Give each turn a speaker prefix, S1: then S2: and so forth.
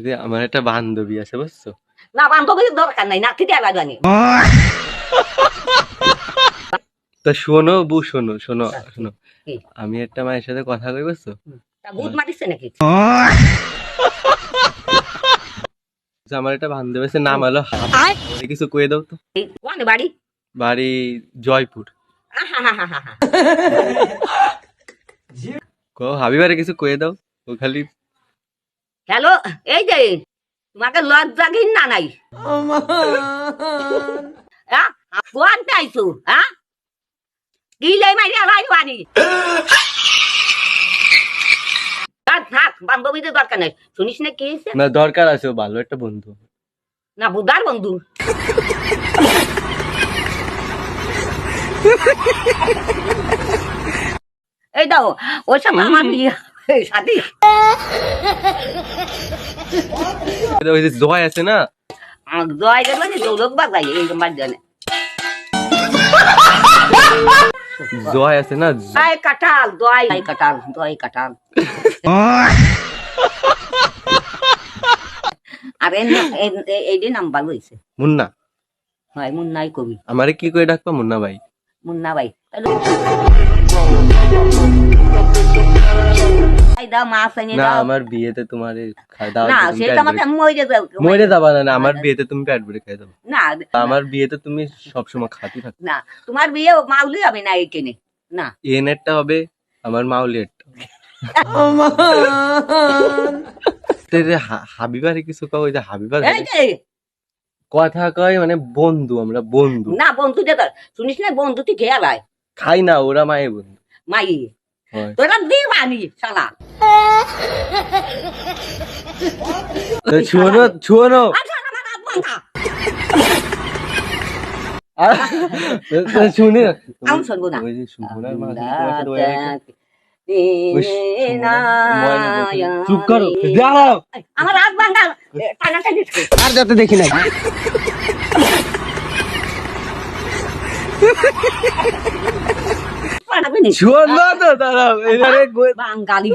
S1: যে আমার একটা বান্ধবী আছে বুঝছো?
S2: না বান্ধবীর দরকার নাই, নাতি দেওয়া জানি।
S1: তা শোনো বউ, শোনো শোনো শোনো,
S2: কি?
S1: আমি একটা মায়ের সাথে কথা কই বুঝছো?
S2: তা ভূত মারিছে নাকি?
S1: যে আমার একটা বান্ধবী আছে, নাম হলো ওরে কিছু কয়ে দাও তো।
S2: কোন বাড়ি?
S1: বাড়ি জয়পুর।
S2: আহাহাহাহা।
S1: কো হাবিবারে কিছু কয়ে দাও, ও খালি
S2: হ্যালো, এই যে তোমাকে লজ্জা ঘিন্না নাই? হ্যাঁ, কোন পাইছো? হ্যাঁ, দিলে মারি আলাই বাড়ি। থাক, বান্ধবীদের দরকার নাই। শুনিস না কি হয়েছে?
S1: না দরকার আছে, ও ভালো একটা বন্ধু।
S2: না বুদার বন্ধু। এই দাও, ওই সব আমার বিয়ে শাদি।
S1: ওই যে জয় আছে না,
S2: জয় দেবেন দৌলক বাজাই এই তোমার জন্য।
S1: জয় আছে না,
S2: জয় কাঁঠাল, জয় কাঁঠাল, জয় কাঁঠাল। আর এই যে নাম ভালো হয়েছে,
S1: মুন্না।
S2: হয় মুন্নাই কবি।
S1: আমারে কি করে ডাকবা? মুন্না ভাই।
S2: মুন্না ভাই। দাও মাছ এনে
S1: না
S2: দাও।
S1: আমার বিয়েতে তোমার দাও,
S2: না সেটা আমাকে
S1: মরে যাবা না, আমার বিয়েতে তুমি পেট ভরে খাই দাও।
S2: না
S1: আমার বিয়েতে তুমি সবসময় খাতি থাকো।
S2: না, তোমার বিয়ে মাউলি হবে না এইখানে। না
S1: এ নেটটা হবে, আমার মাউলিয়েরটা। হাবিবারে কিছু কও, ওই যে হাবিবার
S2: এই যে
S1: কথা কয় মানে বন্ধু, আমরা বন্ধু।
S2: না বন্ধু দে শুনিস না, বন্ধু তুই খেয়াল আয়।
S1: খাই না, ওরা মায়ে বন্ধু
S2: মাই
S1: হয়।
S2: তোরা দিবানি শালা।
S1: তো শোনো শোনো,
S2: আচ্ছা আমার হাত বাঁধা।
S1: শুনে
S2: আমি শুনবো না।
S1: ওই যে সুমনার মা চুপ করো, দাঁড়াও।
S2: আমার হাত বাঁধা টানাটানি।
S1: আর যাতে দেখি না। শোনো তো, দাঁড়াও।
S2: বাঙালি